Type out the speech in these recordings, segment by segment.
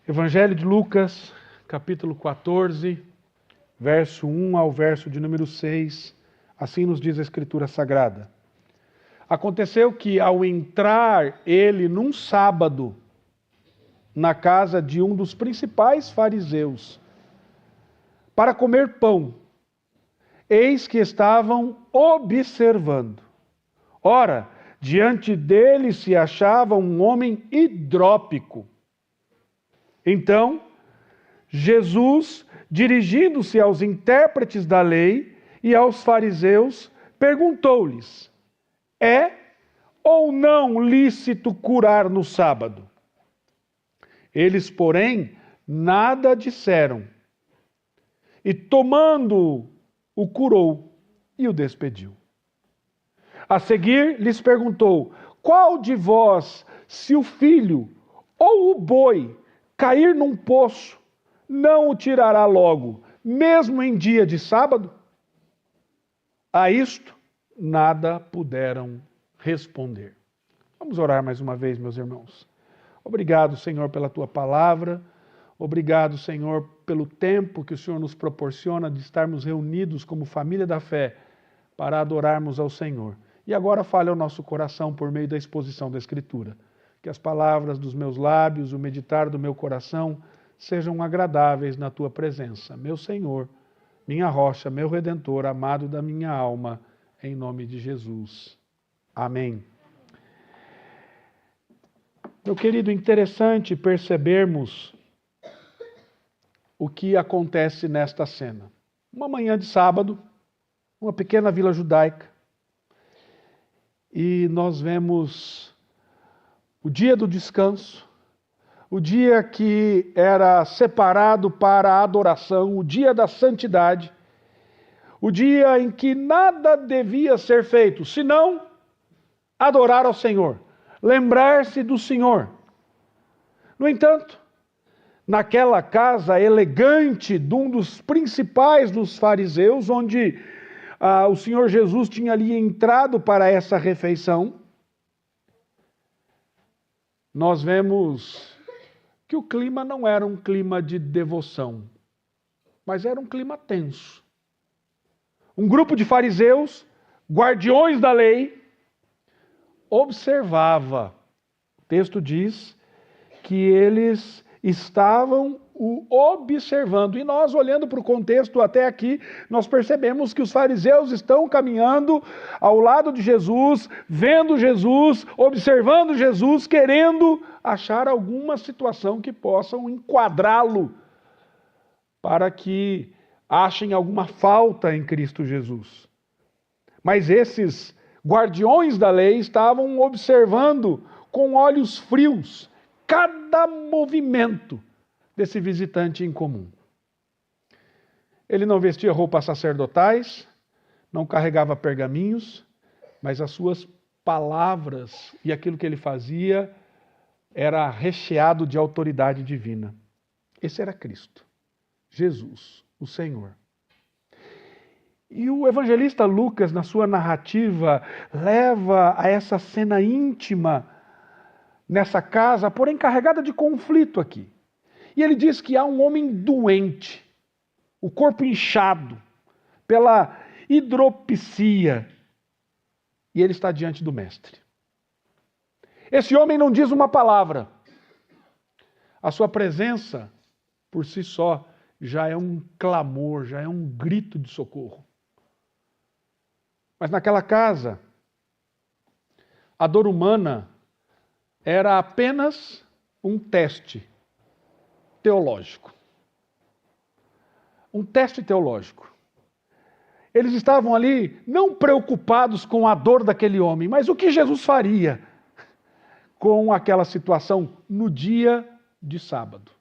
Evangelho de Lucas, capítulo 14, verso 1 ao verso de número 6, assim nos diz a Escritura Sagrada. Aconteceu que, ao entrar ele num sábado, na casa de um dos principais fariseus, para comer pão, eis que estavam observando. Ora, diante dele se achava um homem hidrópico. Então, Jesus, dirigindo-se aos intérpretes da lei e aos fariseus, perguntou-lhes: é ou não lícito curar no sábado? Eles, porém, nada disseram. E tomando-o, o curou e o despediu. A seguir, lhes perguntou: qual de vós, se o filho ou o boi cair num poço, não o tirará logo, mesmo em dia de sábado? A isto, nada puderam responder. Vamos orar mais uma vez, meus irmãos. Obrigado, Senhor, pela tua palavra. Obrigado, Senhor, pelo tempo que o Senhor nos proporciona de estarmos reunidos como família da fé para adorarmos ao Senhor. E agora fale ao nosso coração por meio da exposição da Escritura. Que as palavras dos meus lábios, o meditar do meu coração, sejam agradáveis na tua presença. Meu Senhor, minha rocha, meu Redentor, amado da minha alma, em nome de Jesus. Amém. Meu querido, interessante percebermos o que acontece nesta cena. Uma manhã de sábado, uma pequena vila judaica, e nós vemos o dia do descanso, o dia que era separado para a adoração, o dia da santidade, o dia em que nada devia ser feito, senão adorar ao Senhor, lembrar-se do Senhor. No entanto, naquela casa elegante de um dos principais dos fariseus, onde o Senhor Jesus tinha ali entrado para essa refeição, nós vemos que o clima não era um clima de devoção, mas era um clima tenso. Um grupo de fariseus, guardiões da lei, observava. O texto diz que eles estavam o observando. E nós, olhando para o contexto até aqui, nós percebemos que os fariseus estão caminhando ao lado de Jesus, vendo Jesus, observando Jesus, querendo achar alguma situação que possam enquadrá-lo para que achem alguma falta em Cristo Jesus. Mas esses guardiões da lei estavam observando com olhos frios cada movimento desse visitante incomum. Ele não vestia roupas sacerdotais, não carregava pergaminhos, mas as suas palavras e aquilo que ele fazia era recheado de autoridade divina. Esse era Cristo, Jesus, o Senhor. E o evangelista Lucas, na sua narrativa, leva a essa cena íntima nessa casa, porém carregada de conflito aqui. E ele diz que há um homem doente, o corpo inchado pela hidropisia, e ele está diante do mestre. Esse homem não diz uma palavra. A sua presença, por si só, já é um clamor, já é um grito de socorro. Mas naquela casa, a dor humana era apenas um teste teológico. Um teste teológico. Eles estavam ali não preocupados com a dor daquele homem, mas o que Jesus faria com aquela situação no dia de sábado.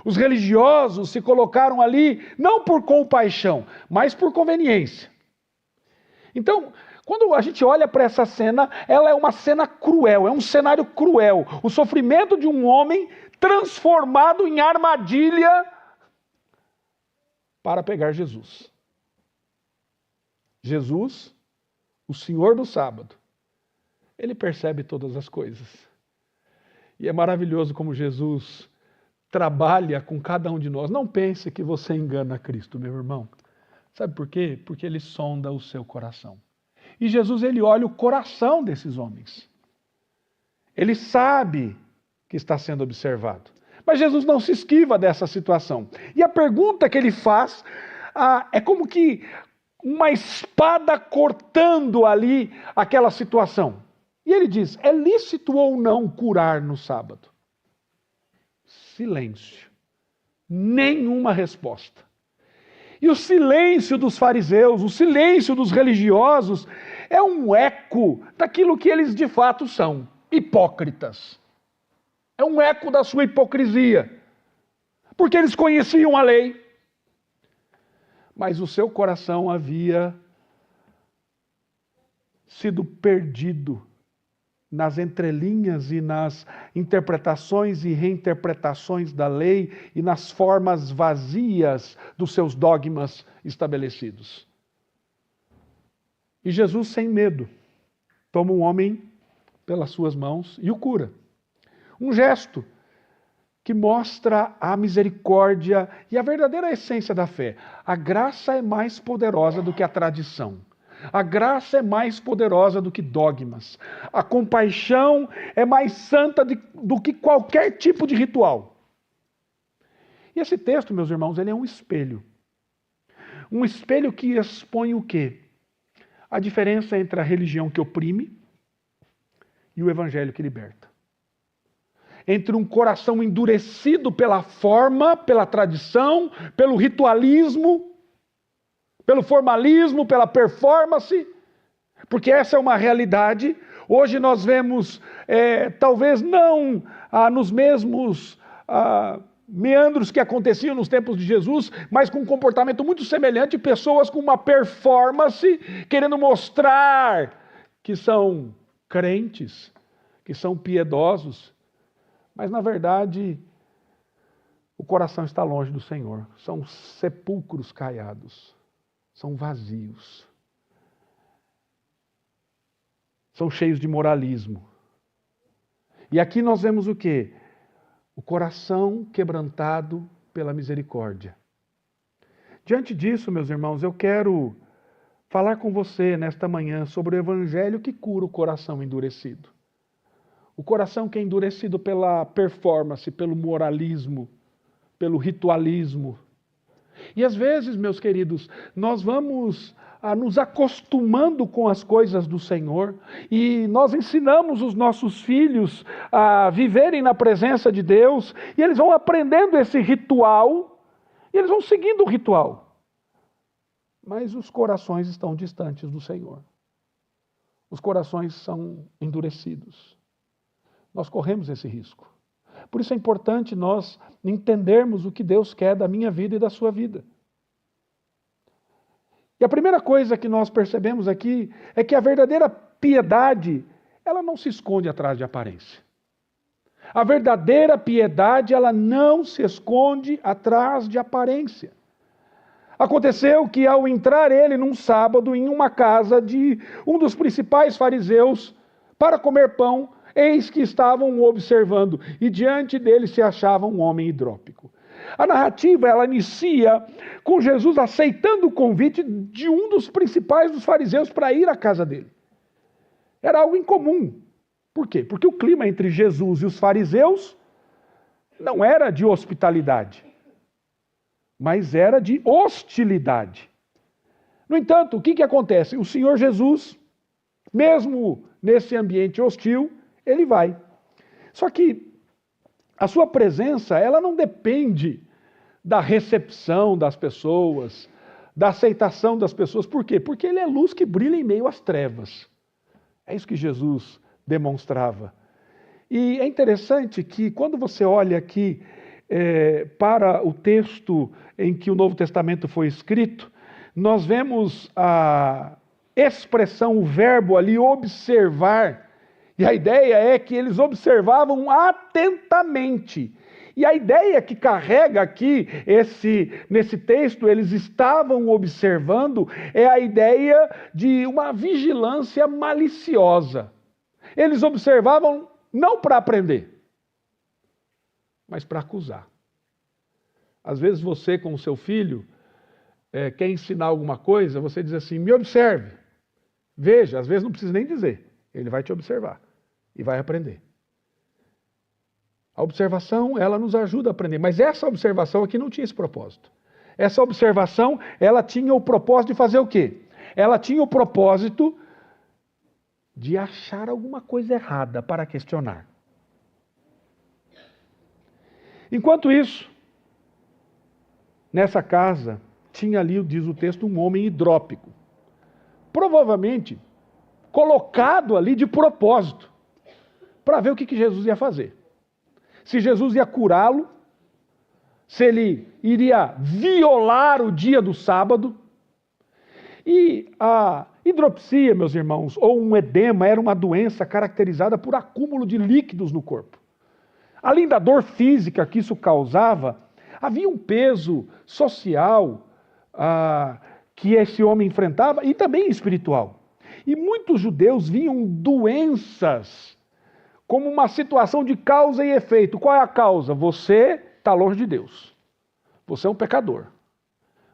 Os religiosos se colocaram ali não por compaixão, mas por conveniência. Então, quando a gente olha para essa cena, ela é uma cena cruel, é um cenário cruel. O sofrimento de um homem transformado em armadilha para pegar Jesus. Jesus, o Senhor do sábado, ele percebe todas as coisas. E é maravilhoso como Jesus trabalha com cada um de nós. Não pense que você engana Cristo, meu irmão. Sabe por quê? Porque ele sonda o seu coração. E Jesus, ele olha o coração desses homens. Ele sabe que está sendo observado. Mas Jesus não se esquiva dessa situação. E a pergunta que ele faz é como que uma espada cortando ali aquela situação. E ele diz, é lícito ou não curar no sábado? Silêncio. Nenhuma resposta. E o silêncio dos fariseus, o silêncio dos religiosos, é um eco daquilo que eles de fato são, hipócritas. É um eco da sua hipocrisia. Porque eles conheciam a lei, mas o seu coração havia sido perdido nas entrelinhas e nas interpretações e reinterpretações da lei e nas formas vazias dos seus dogmas estabelecidos. E Jesus, sem medo, toma um homem pelas suas mãos e o cura. Um gesto que mostra a misericórdia e a verdadeira essência da fé. A graça é mais poderosa do que a tradição. A graça é mais poderosa do que dogmas. A compaixão é mais santa do que qualquer tipo de ritual. E esse texto, meus irmãos, ele é um espelho. Um espelho que expõe o quê? A diferença entre a religião que oprime e o evangelho que liberta. Entre um coração endurecido pela forma, pela tradição, pelo ritualismo, pelo formalismo, pela performance, porque essa é uma realidade. Hoje nós vemos, talvez não nos mesmos meandros que aconteciam nos tempos de Jesus, mas com um comportamento muito semelhante, pessoas com uma performance, querendo mostrar que são crentes, que são piedosos, mas na verdade o coração está longe do Senhor, são sepulcros caiados. São vazios. São cheios de moralismo. E aqui nós vemos o quê? O coração quebrantado pela misericórdia. Diante disso, meus irmãos, eu quero falar com você nesta manhã sobre o evangelho que cura o coração endurecido. O coração que é endurecido pela performance, pelo moralismo, pelo ritualismo. E às vezes, meus queridos, nós vamos nos acostumando com as coisas do Senhor e nós ensinamos os nossos filhos a viverem na presença de Deus e eles vão aprendendo esse ritual e eles vão seguindo o ritual. Mas os corações estão distantes do Senhor. Os corações são endurecidos. Nós corremos esse risco. Por isso é importante nós entendermos o que Deus quer da minha vida e da sua vida. E a primeira coisa que nós percebemos aqui é que a verdadeira piedade, ela não se esconde atrás de aparência. A verdadeira piedade, ela não se esconde atrás de aparência. Aconteceu que ao entrar ele num sábado em uma casa de um dos principais fariseus para comer pão, eis que estavam o observando, e diante dele se achava um homem hidrópico. A narrativa, ela inicia com Jesus aceitando o convite de um dos principais dos fariseus para ir à casa dele. Era algo incomum. Por quê? Porque o clima entre Jesus e os fariseus não era de hospitalidade, mas era de hostilidade. No entanto, o que acontece? O Senhor Jesus, mesmo nesse ambiente hostil, ele vai. Só que a sua presença, ela não depende da recepção das pessoas, da aceitação das pessoas. Por quê? Porque ele é luz que brilha em meio às trevas. É isso que Jesus demonstrava. E é interessante que quando você olha aqui para o texto em que o Novo Testamento foi escrito, nós vemos a expressão, o verbo ali, observar. E a ideia é que eles observavam atentamente. E a ideia que carrega aqui, nesse texto, eles estavam observando, é a ideia de uma vigilância maliciosa. Eles observavam não para aprender, mas para acusar. Às vezes você, com o seu filho, quer ensinar alguma coisa, você diz assim, me observe. Veja, às vezes não precisa nem dizer. Ele vai te observar e vai aprender. A observação, ela nos ajuda a aprender. Mas essa observação aqui não tinha esse propósito. Essa observação, ela tinha o propósito de fazer o quê? Ela tinha o propósito de achar alguma coisa errada para questionar. Enquanto isso, nessa casa, tinha ali, diz o texto, um homem hidrópico. Provavelmente colocado ali de propósito, para ver o que Jesus ia fazer. Se Jesus ia curá-lo, se ele iria violar o dia do sábado. E a hidropsia, meus irmãos, ou um edema, era uma doença caracterizada por acúmulo de líquidos no corpo. Além da dor física que isso causava, havia um peso social que esse homem enfrentava e também espiritual. E muitos judeus viam doenças como uma situação de causa e efeito. Qual é a causa? Você está longe de Deus. Você é um pecador.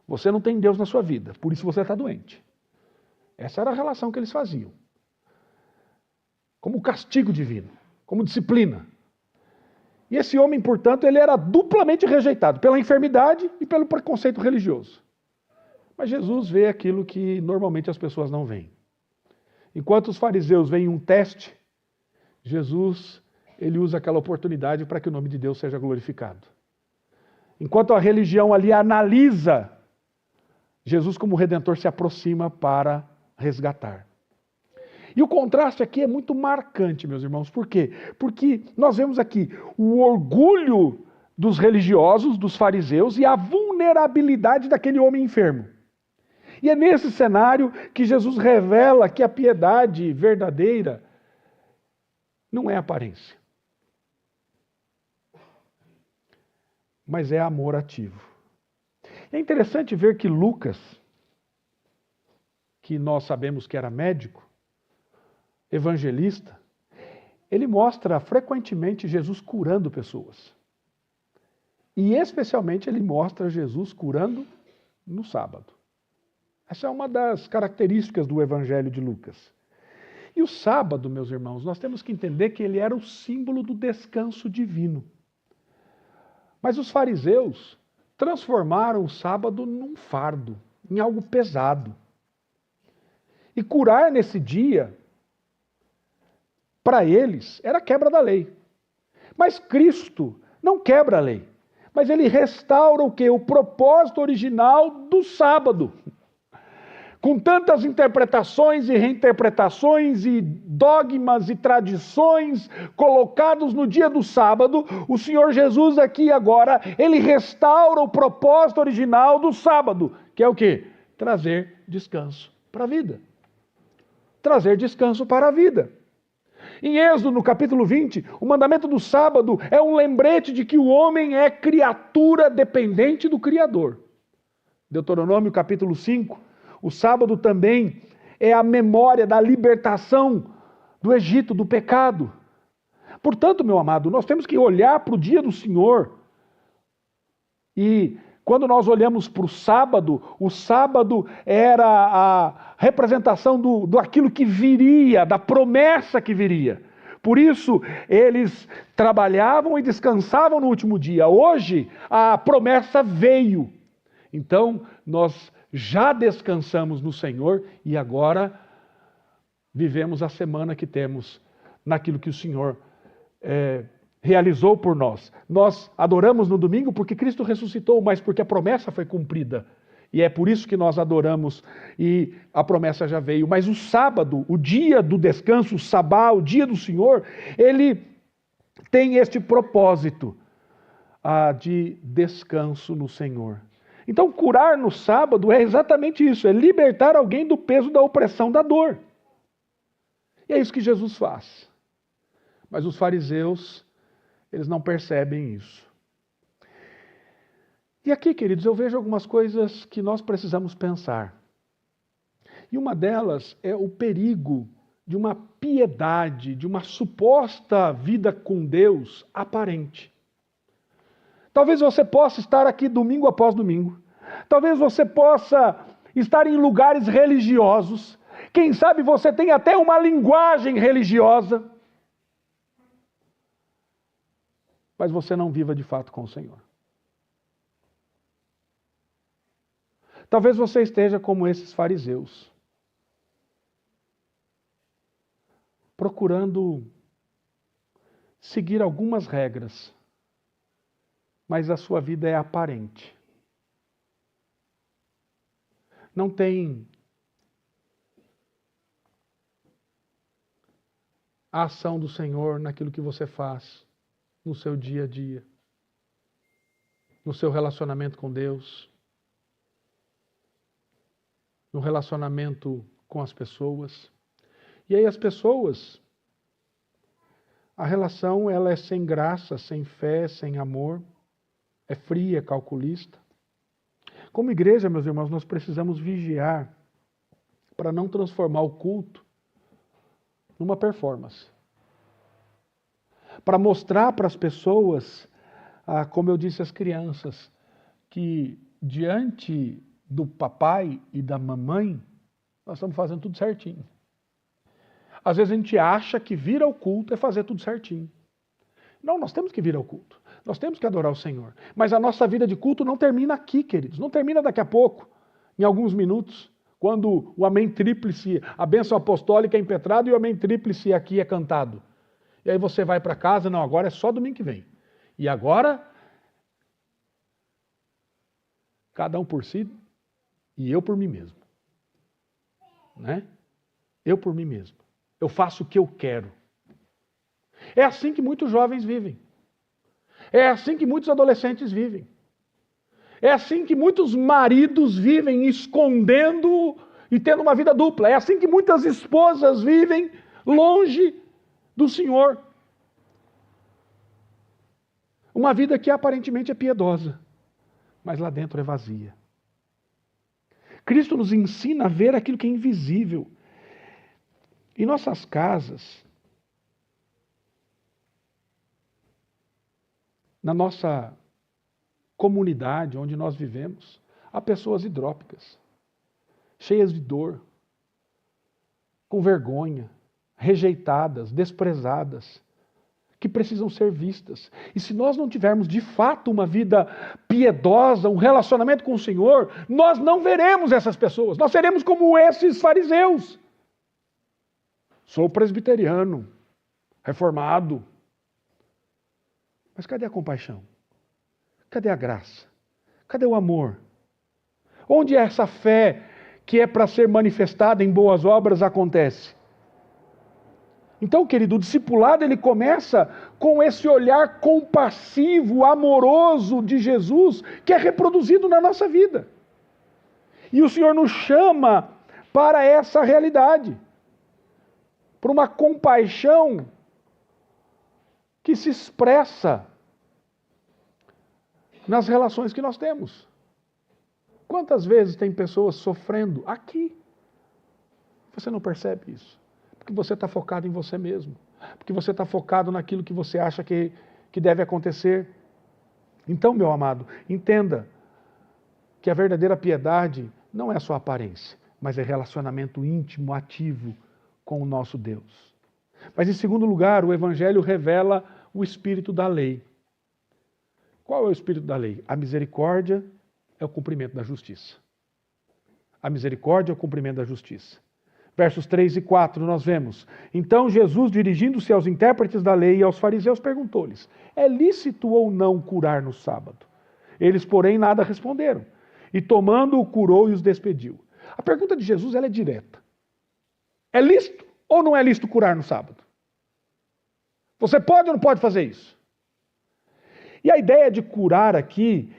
Você não tem Deus na sua vida, por isso você está doente. Essa era a relação que eles faziam. Como castigo divino, como disciplina. E esse homem, portanto, ele era duplamente rejeitado, pela enfermidade e pelo preconceito religioso. Mas Jesus vê aquilo que normalmente as pessoas não veem. Enquanto os fariseus veem um teste, Jesus, ele usa aquela oportunidade para que o nome de Deus seja glorificado. Enquanto a religião ali analisa, Jesus como Redentor se aproxima para resgatar. E o contraste aqui é muito marcante, meus irmãos. Por quê? Porque nós vemos aqui o orgulho dos religiosos, dos fariseus, e a vulnerabilidade daquele homem enfermo. E é nesse cenário que Jesus revela que a piedade verdadeira não é aparência, mas é amor ativo. É interessante ver que Lucas, que nós sabemos que era médico, evangelista, ele mostra frequentemente Jesus curando pessoas. E especialmente ele mostra Jesus curando no sábado. Essa é uma das características do evangelho de Lucas. E o sábado, meus irmãos, nós temos que entender que ele era o símbolo do descanso divino. Mas os fariseus transformaram o sábado num fardo, em algo pesado. E curar nesse dia, para eles, era quebra da lei. Mas Cristo não quebra a lei, mas ele restaura o quê? O propósito original do sábado. Com tantas interpretações e reinterpretações e dogmas e tradições colocados no dia do sábado, o Senhor Jesus aqui agora, ele restaura o propósito original do sábado, que é o quê? Trazer descanso para a vida. Trazer descanso para a vida. Em Êxodo, no capítulo 20, o mandamento do sábado é um lembrete de que o homem é criatura dependente do Criador. Deuteronômio, capítulo 5, o sábado também é a memória da libertação do Egito, do pecado. Portanto, meu amado, nós temos que olhar para o dia do Senhor. E quando nós olhamos para o sábado era a representação daquilo que viria, da promessa que viria. Por isso, eles trabalhavam e descansavam no último dia. Hoje, a promessa veio. Então, nós já descansamos no Senhor e agora vivemos a semana que temos naquilo que o Senhor realizou por nós. Nós adoramos no domingo porque Cristo ressuscitou, mas porque a promessa foi cumprida. E é por isso que nós adoramos e a promessa já veio. Mas o sábado, o dia do descanso, o sabá, o dia do Senhor, ele tem este propósito de descanso no Senhor. Então, curar no sábado é exatamente isso, é libertar alguém do peso da opressão da dor. E é isso que Jesus faz. Mas os fariseus, eles não percebem isso. E aqui, queridos, eu vejo algumas coisas que nós precisamos pensar. E uma delas é o perigo de uma piedade, de uma suposta vida com Deus aparente. Talvez você possa estar aqui domingo após domingo. Talvez você possa estar em lugares religiosos. Quem sabe você tem até uma linguagem religiosa. Mas você não viva de fato com o Senhor. Talvez você esteja como esses fariseus, procurando seguir algumas regras, mas a sua vida é aparente. Não tem a ação do Senhor naquilo que você faz, no seu dia a dia, no seu relacionamento com Deus, no relacionamento com as pessoas. E aí as pessoas, a relação ela é sem graça, sem fé, sem amor, é fria, calculista. Como igreja, meus irmãos, nós precisamos vigiar para não transformar o culto numa performance. Para mostrar para as pessoas, como eu disse às crianças, que diante do papai e da mamãe, nós estamos fazendo tudo certinho. Às vezes a gente acha que vir ao culto é fazer tudo certinho. Não, nós temos que vir ao culto. Nós temos que adorar o Senhor. Mas a nossa vida de culto não termina aqui, queridos. Não termina daqui a pouco, em alguns minutos, quando o amém tríplice, a bênção apostólica é impetrada e o amém tríplice aqui é cantado. E aí você vai para casa, não, agora é só domingo que vem. E agora, cada um por si e eu por mim mesmo. Né? Eu por mim mesmo. Eu faço o que eu quero. É assim que muitos jovens vivem. É assim que muitos adolescentes vivem. É assim que muitos maridos vivem escondendo e tendo uma vida dupla. É assim que muitas esposas vivem longe do Senhor. Uma vida que aparentemente é piedosa, mas lá dentro é vazia. Cristo nos ensina a ver aquilo que é invisível. Em nossas casas, na nossa comunidade onde nós vivemos, há pessoas hidrópicas, cheias de dor, com vergonha, rejeitadas, desprezadas, que precisam ser vistas. E se nós não tivermos de fato uma vida piedosa, um relacionamento com o Senhor, nós não veremos essas pessoas. Nós seremos como esses fariseus. Sou presbiteriano, reformado. Mas cadê a compaixão? Cadê a graça? Cadê o amor? Onde essa fé que é para ser manifestada em boas obras acontece? Então, querido, o discipulado ele começa com esse olhar compassivo, amoroso de Jesus, que é reproduzido na nossa vida. E o Senhor nos chama para essa realidade, para uma compaixão que se expressa nas relações que nós temos. Quantas vezes tem pessoas sofrendo aqui? Você não percebe isso? Porque você está focado em você mesmo. Porque você está focado naquilo que você acha que deve acontecer. Então, meu amado, entenda que a verdadeira piedade não é só aparência, mas é relacionamento íntimo, ativo com o nosso Deus. Mas, em segundo lugar, o Evangelho revela o espírito da lei. Qual é o espírito da lei? A misericórdia é o cumprimento da justiça. A misericórdia é o cumprimento da justiça. Versos 3 e 4 nós vemos. Então Jesus, dirigindo-se aos intérpretes da lei e aos fariseus, perguntou-lhes: é lícito ou não curar no sábado? Eles, porém, nada responderam. E tomando-o, curou e os despediu. A pergunta de Jesus ela é direta. É lícito ou não é lícito curar no sábado? Você pode ou não pode fazer isso? E a ideia de curar aqui,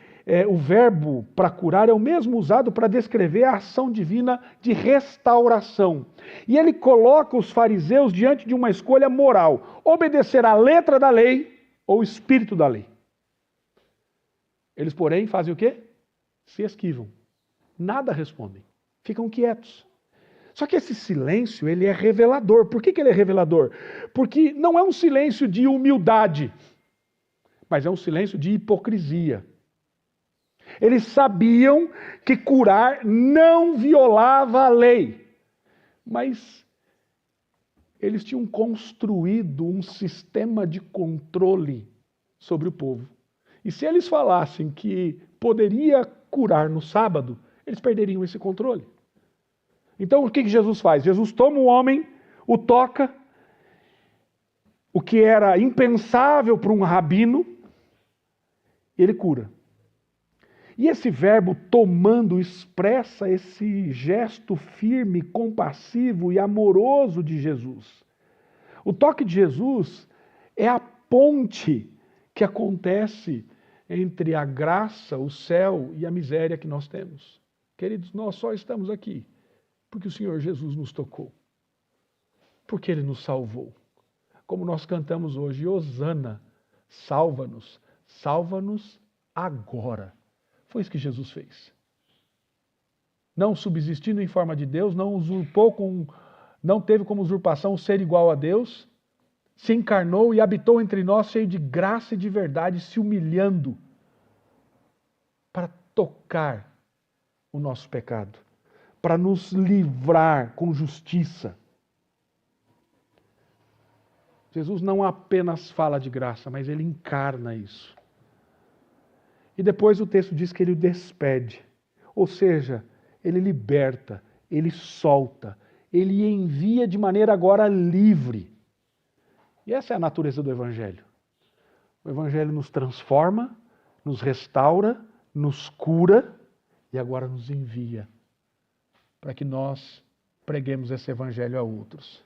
o verbo para curar é o mesmo usado para descrever a ação divina de restauração. E ele coloca os fariseus diante de uma escolha moral: obedecer à letra da lei ou o espírito da lei. Eles, porém, fazem o quê? Se esquivam. Nada respondem. Ficam quietos. Só que esse silêncio, ele é revelador. Por que ele é revelador? Porque não é um silêncio de humildade. mas é um silêncio de hipocrisia. Eles sabiam que curar não violava a lei, mas eles tinham construído um sistema de controle sobre o povo. E se eles falassem que poderia curar no sábado, eles perderiam esse controle. Então o que Jesus faz? Jesus toma o homem, o toca, o que era impensável para um rabino, e ele cura. E esse verbo tomando expressa esse gesto firme, compassivo e amoroso de Jesus. O toque de Jesus é a ponte que acontece entre a graça, o céu e a miséria que nós temos. Queridos, nós só estamos aqui porque o Senhor Jesus nos tocou, porque Ele nos salvou. Como nós cantamos hoje, Hosana, salva-nos agora. Foi isso que Jesus fez. Não subsistindo em forma de Deus, não teve como usurpação o ser igual a Deus, se encarnou e habitou entre nós cheio de graça e de verdade, se humilhando para tocar o nosso pecado, para nos livrar com justiça. Jesus não apenas fala de graça, mas ele encarna isso. E depois o texto diz que ele o despede, ou seja, ele liberta, ele solta, ele envia de maneira agora livre. E essa é a natureza do Evangelho. O Evangelho nos transforma, nos restaura, nos cura e agora nos envia para que nós preguemos esse Evangelho a outros.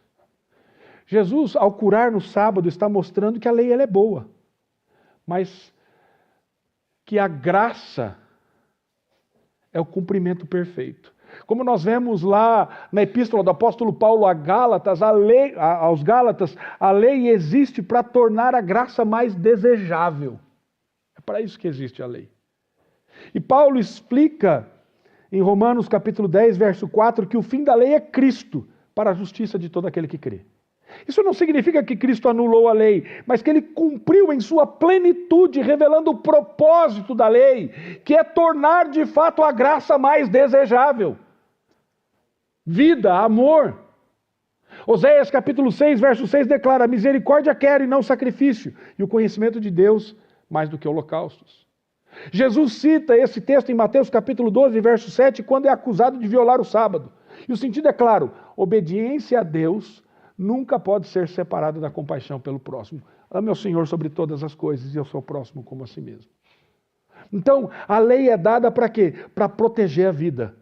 Jesus, ao curar no sábado, está mostrando que a lei ela é boa, mas que a graça é o cumprimento perfeito. Como nós vemos lá na epístola do apóstolo Paulo aos Gálatas, a lei existe para tornar a graça mais desejável. É para isso que existe a lei. E Paulo explica em Romanos capítulo 10, verso 4, que o fim da lei é Cristo, para a justiça de todo aquele que crê. Isso não significa que Cristo anulou a lei, mas que ele cumpriu em sua plenitude, revelando o propósito da lei, que é tornar de fato a graça mais desejável. Vida, amor. Oséias capítulo 6, verso 6 declara: misericórdia quero e não sacrifício, e o conhecimento de Deus mais do que holocaustos. Jesus cita esse texto em Mateus capítulo 12, verso 7, quando é acusado de violar o sábado. E o sentido é claro: obediência a Deus nunca pode ser separada da compaixão pelo próximo. Ame ao Senhor sobre todas as coisas e ao seu próximo como a si mesmo. Então, a lei é dada para quê? Para proteger a vida,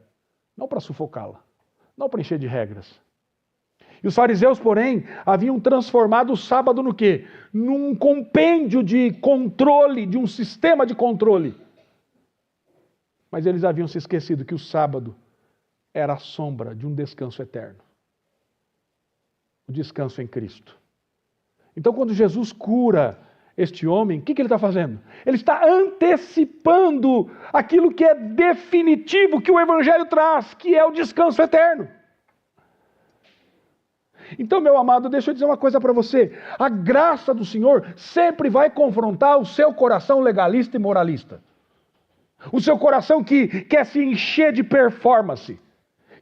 não para sufocá-la, não para encher de regras. E os fariseus, porém, haviam transformado o sábado no quê? Num compêndio de controle, de um sistema de controle. Mas eles haviam se esquecido que o sábado era a sombra de um descanso eterno. O descanso em Cristo. Então, quando Jesus cura este homem, o que ele está fazendo? Ele está antecipando aquilo que é definitivo que o Evangelho traz, que é o descanso eterno. Então, meu amado, deixa eu dizer uma coisa para você. A graça do Senhor sempre vai confrontar o seu coração legalista e moralista. O seu coração que quer se encher de performance,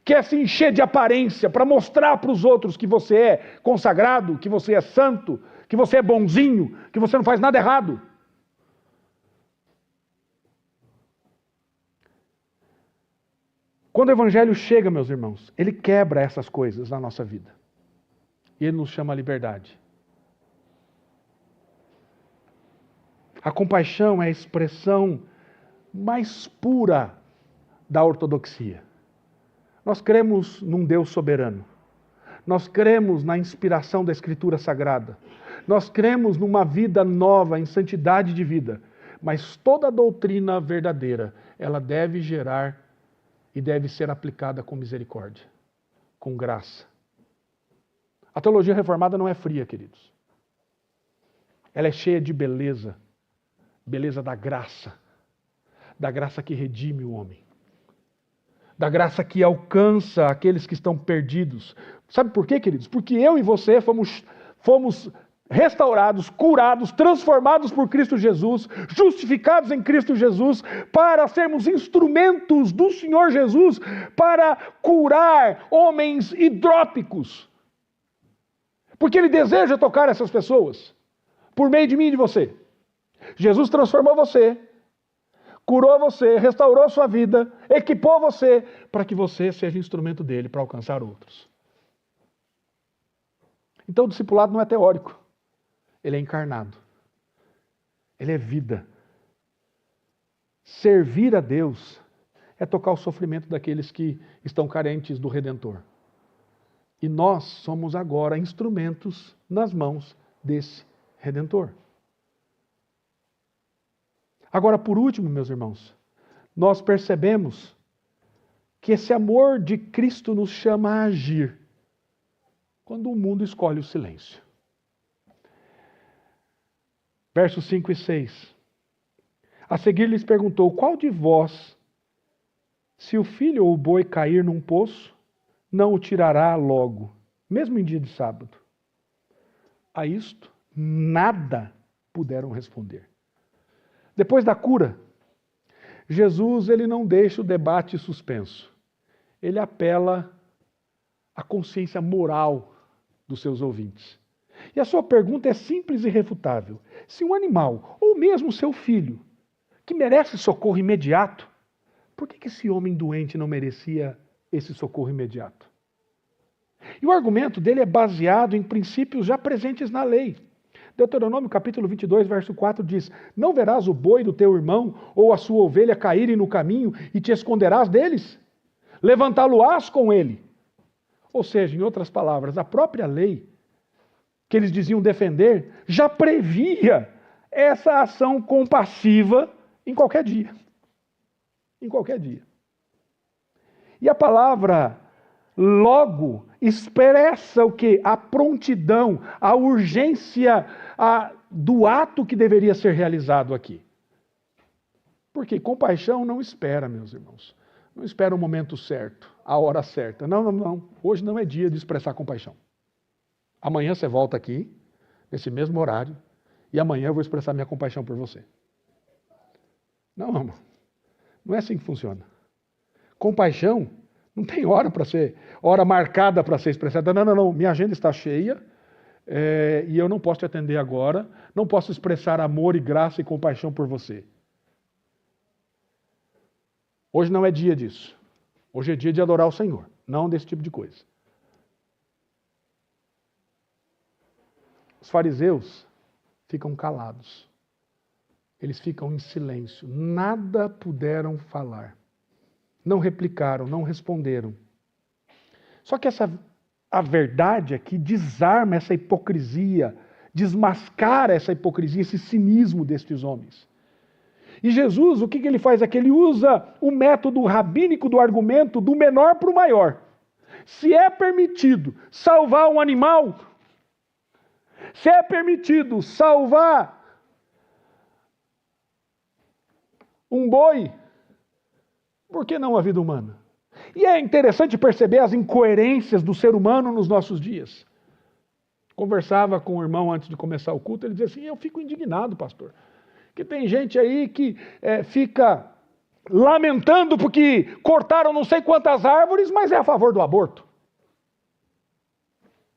quer se encher de aparência para mostrar para os outros que você é consagrado, que você é santo, que você é bonzinho, que você não faz nada errado. Quando o Evangelho chega, meus irmãos, ele quebra essas coisas na nossa vida. E ele nos chama à liberdade. A compaixão é a expressão mais pura da ortodoxia. Nós cremos num Deus soberano. Nós cremos na inspiração da Escritura Sagrada. Nós cremos numa vida nova, em santidade de vida. Mas toda doutrina verdadeira, ela deve gerar e deve ser aplicada com misericórdia, com graça. A teologia reformada não é fria, queridos. Ela é cheia de beleza. Beleza da graça que redime o homem. Da graça que alcança aqueles que estão perdidos. Sabe por quê, queridos? Porque eu e você fomos restaurados, curados, transformados por Cristo Jesus, justificados em Cristo Jesus, para sermos instrumentos do Senhor Jesus para curar homens hidrópicos. Porque Ele deseja tocar essas pessoas, por meio de mim e de você. Jesus transformou você, curou você, restaurou sua vida, equipou você, para que você seja instrumento dele para alcançar outros. Então o discipulado não é teórico. Ele é encarnado. Ele é vida. Servir a Deus é tocar o sofrimento daqueles que estão carentes do Redentor. E nós somos agora instrumentos nas mãos desse Redentor. Agora, por último, meus irmãos, nós percebemos que esse amor de Cristo nos chama a agir quando o mundo escolhe o silêncio. Versos 5 e 6. A seguir lhes perguntou: qual de vós, se o filho ou o boi cair num poço, não o tirará logo, mesmo em dia de sábado? A isto, nada puderam responder. Depois da cura, Jesus ele não deixa o debate suspenso. Ele apela à consciência moral dos seus ouvintes. E a sua pergunta é simples e irrefutável. Se um animal, ou mesmo seu filho, que merece socorro imediato, por que esse homem doente não merecia esse socorro imediato? E o argumento dele é baseado em princípios já presentes na lei. Deuteronômio capítulo 22, verso 4 diz: não verás o boi do teu irmão ou a sua ovelha caírem no caminho e te esconderás deles? Levantá-lo-ás com ele. Ou seja, em outras palavras, a própria lei que eles diziam defender já previa essa ação compassiva em qualquer dia. Em qualquer dia. E a palavra logo expressa o quê? A prontidão, a urgência do ato que deveria ser realizado aqui. Porque compaixão não espera, meus irmãos. Não espera o momento certo, a hora certa. Não. Hoje não é dia de expressar compaixão. Amanhã você volta aqui, nesse mesmo horário, e amanhã eu vou expressar minha compaixão por você. Não é assim que funciona. Compaixão não tem hora marcada para ser expressada. Não, minha agenda está cheia e eu não posso te atender agora, não posso expressar amor e graça e compaixão por você. Hoje não é dia disso. Hoje é dia de adorar o Senhor, não desse tipo de coisa. Os fariseus ficam calados. Eles ficam em silêncio. Nada puderam falar. Não replicaram, não responderam. Só que a verdade é que desarma essa hipocrisia, desmascara essa hipocrisia, esse cinismo destes homens. E Jesus, o que ele faz? É que ele usa o método rabínico do argumento do menor para o maior. Se é permitido salvar um animal, se é permitido salvar um boi, por que não a vida humana? E é interessante perceber as incoerências do ser humano nos nossos dias. Conversava com um irmão antes de começar o culto, ele dizia assim: eu fico indignado, pastor, que tem gente aí que fica lamentando porque cortaram não sei quantas árvores, mas é a favor do aborto.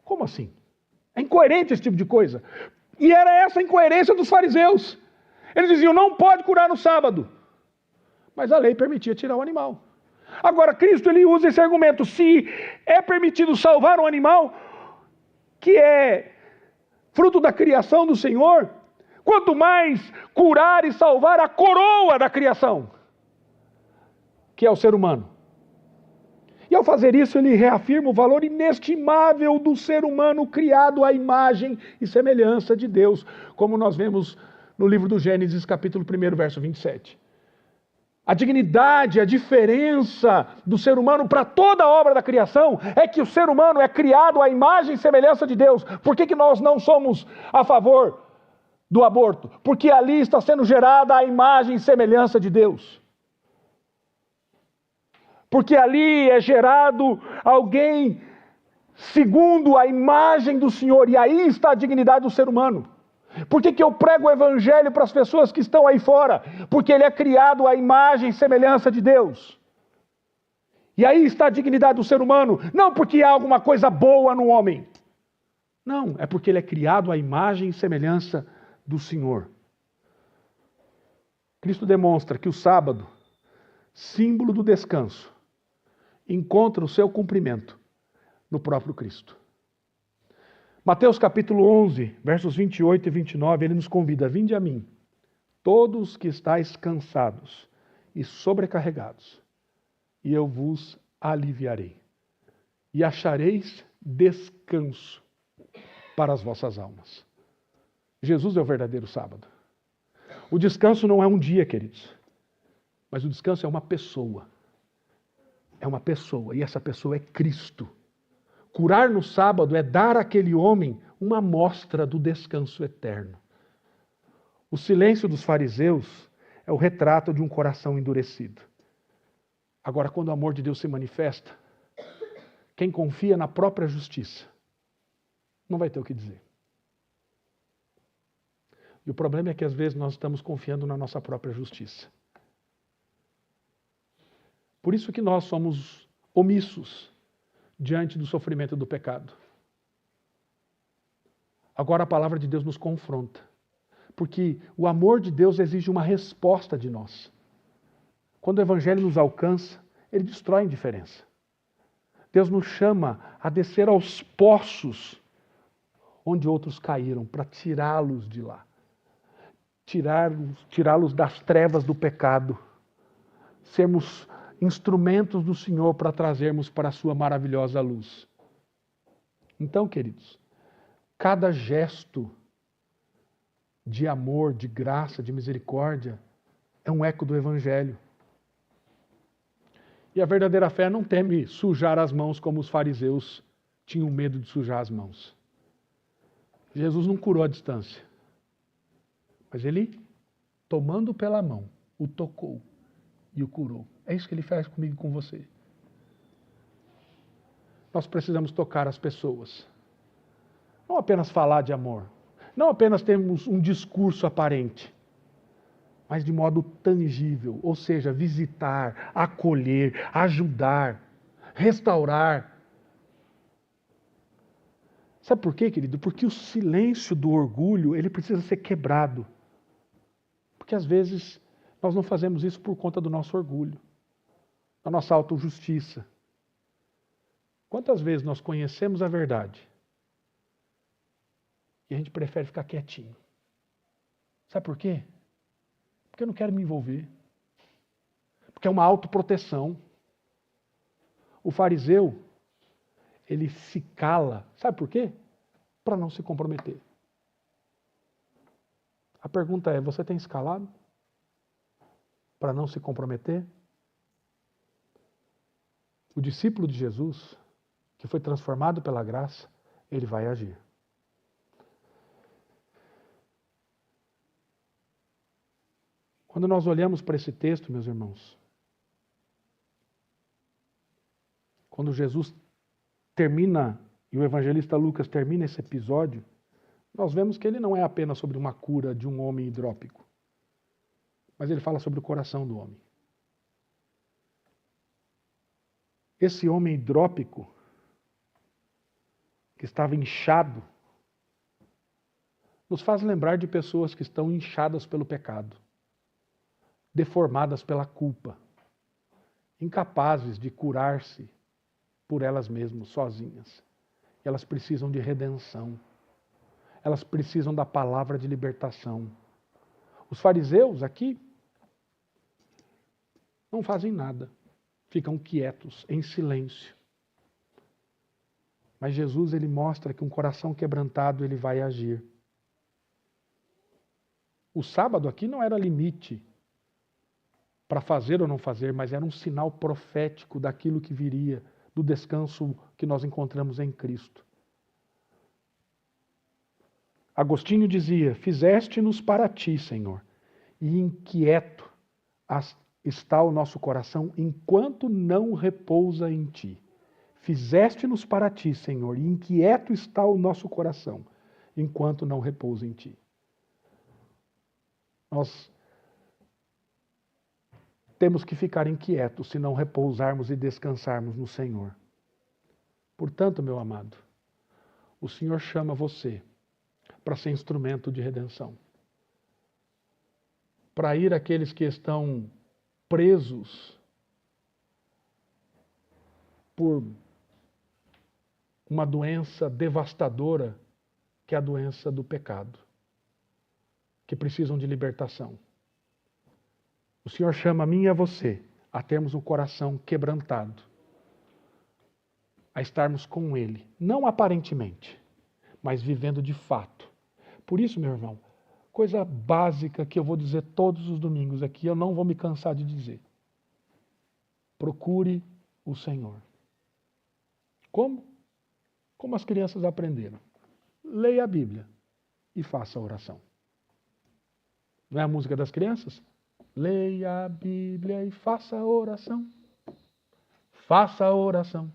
Como assim? É incoerente esse tipo de coisa. E era essa a incoerência dos fariseus. Eles diziam: não pode curar no sábado. Mas a lei permitia tirar o animal. Agora, Cristo ele usa esse argumento. Se é permitido salvar um animal que é fruto da criação do Senhor, quanto mais curar e salvar a coroa da criação, que é o ser humano. E ao fazer isso, ele reafirma o valor inestimável do ser humano criado à imagem e semelhança de Deus, como nós vemos no livro do Gênesis, capítulo 1, verso 27. A dignidade, a diferença do ser humano para toda a obra da criação é que o ser humano é criado à imagem e semelhança de Deus. Por que nós não somos a favor do aborto? Porque ali está sendo gerada a imagem e semelhança de Deus. Porque ali é gerado alguém segundo a imagem do Senhor, e aí está a dignidade do ser humano. Por que eu prego o evangelho para as pessoas que estão aí fora? Porque ele é criado à imagem e semelhança de Deus. E aí está a dignidade do ser humano, não porque há alguma coisa boa no homem. Não, é porque ele é criado à imagem e semelhança do Senhor. Cristo demonstra que o sábado, símbolo do descanso, encontra o seu cumprimento no próprio Cristo. Mateus capítulo 11, versos 28 e 29, ele nos convida: vinde a mim, todos que estáis cansados e sobrecarregados, e eu vos aliviarei, e achareis descanso para as vossas almas. Jesus é o verdadeiro sábado. O descanso não é um dia, queridos, mas o descanso é uma pessoa. É uma pessoa, e essa pessoa é Cristo. Curar no sábado é dar àquele homem uma amostra do descanso eterno. O silêncio dos fariseus é o retrato de um coração endurecido. Agora, quando o amor de Deus se manifesta, quem confia na própria justiça não vai ter o que dizer. E o problema é que às vezes nós estamos confiando na nossa própria justiça. Por isso que nós somos omissos diante do sofrimento do pecado. Agora a palavra de Deus nos confronta, porque o amor de Deus exige uma resposta de nós. Quando o evangelho nos alcança, ele destrói a indiferença. Deus nos chama a descer aos poços onde outros caíram, para tirá-los de lá. Tirá-los das trevas do pecado. Sermos instrumentos do Senhor para trazermos para a sua maravilhosa luz. Então, queridos, cada gesto de amor, de graça, de misericórdia é um eco do Evangelho. E a verdadeira fé não teme sujar as mãos como os fariseus tinham medo de sujar as mãos. Jesus não curou à distância, mas ele, tomando pela mão, o tocou e o curou. É isso que ele faz comigo e com você. Nós precisamos tocar as pessoas. Não apenas falar de amor. Não apenas termos um discurso aparente. Mas de modo tangível. Ou seja, visitar, acolher, ajudar, restaurar. Sabe por quê, querido? Porque o silêncio do orgulho, ele precisa ser quebrado. Porque às vezes nós não fazemos isso por conta do nosso orgulho, da nossa autojustiça. Quantas vezes nós conhecemos a verdade e a gente prefere ficar quietinho? Sabe por quê? Porque eu não quero me envolver. Porque é uma autoproteção. O fariseu, ele se cala. Sabe por quê? Para não se comprometer. A pergunta é, você tem se calado? Para não se comprometer? O discípulo de Jesus, que foi transformado pela graça, ele vai agir. Quando nós olhamos para esse texto, meus irmãos, quando Jesus termina, e o evangelista Lucas termina esse episódio, nós vemos que ele não é apenas sobre uma cura de um homem hidrópico, mas ele fala sobre o coração do homem. Esse homem hidrópico, que estava inchado, nos faz lembrar de pessoas que estão inchadas pelo pecado, deformadas pela culpa, incapazes de curar-se por elas mesmas, sozinhas. Elas precisam de redenção. Elas precisam da palavra de libertação. Os fariseus aqui não fazem nada. Ficam quietos, em silêncio. Mas Jesus, ele mostra que um coração quebrantado, ele vai agir. O sábado aqui não era limite para fazer ou não fazer, mas era um sinal profético daquilo que viria, do descanso que nós encontramos em Cristo. Agostinho dizia, fizeste-nos para ti, Senhor, e inquieto está o nosso coração enquanto não repousa em ti. Fizeste-nos para ti, Senhor, e inquieto está o nosso coração, enquanto não repousa em ti. Nós temos que ficar inquietos se não repousarmos e descansarmos no Senhor. Portanto, meu amado, o Senhor chama você para ser instrumento de redenção. Para ir àqueles que estão presos por uma doença devastadora, que é a doença do pecado, que precisam de libertação. O Senhor chama a mim e a você a termos um coração quebrantado, a estarmos com Ele, não aparentemente, mas vivendo de fato. Por isso, meu irmão, coisa básica que eu vou dizer todos os domingos aqui, eu não vou me cansar de dizer. Procure o Senhor. Como? Como as crianças aprenderam. Leia a Bíblia e faça a oração. Não é a música das crianças? Leia a Bíblia e faça a oração. Faça a oração.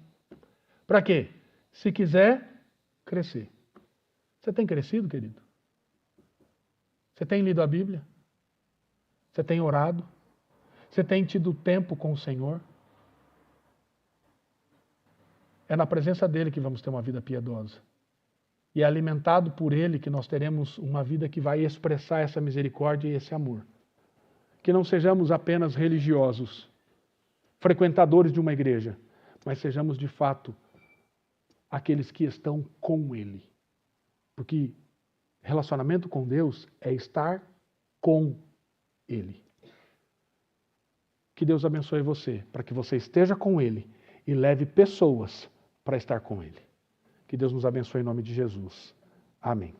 Para quê? Se quiser crescer. Você tem crescido, querido? Você tem lido a Bíblia? Você tem orado? Você tem tido tempo com o Senhor? É na presença dele que vamos ter uma vida piedosa. E é alimentado por ele que nós teremos uma vida que vai expressar essa misericórdia e esse amor. Que não sejamos apenas religiosos, frequentadores de uma igreja, mas sejamos de fato aqueles que estão com ele. Porque relacionamento com Deus é estar com ele. Que Deus abençoe você, para que você esteja com ele e leve pessoas para estar com ele. Que Deus nos abençoe em nome de Jesus. Amém.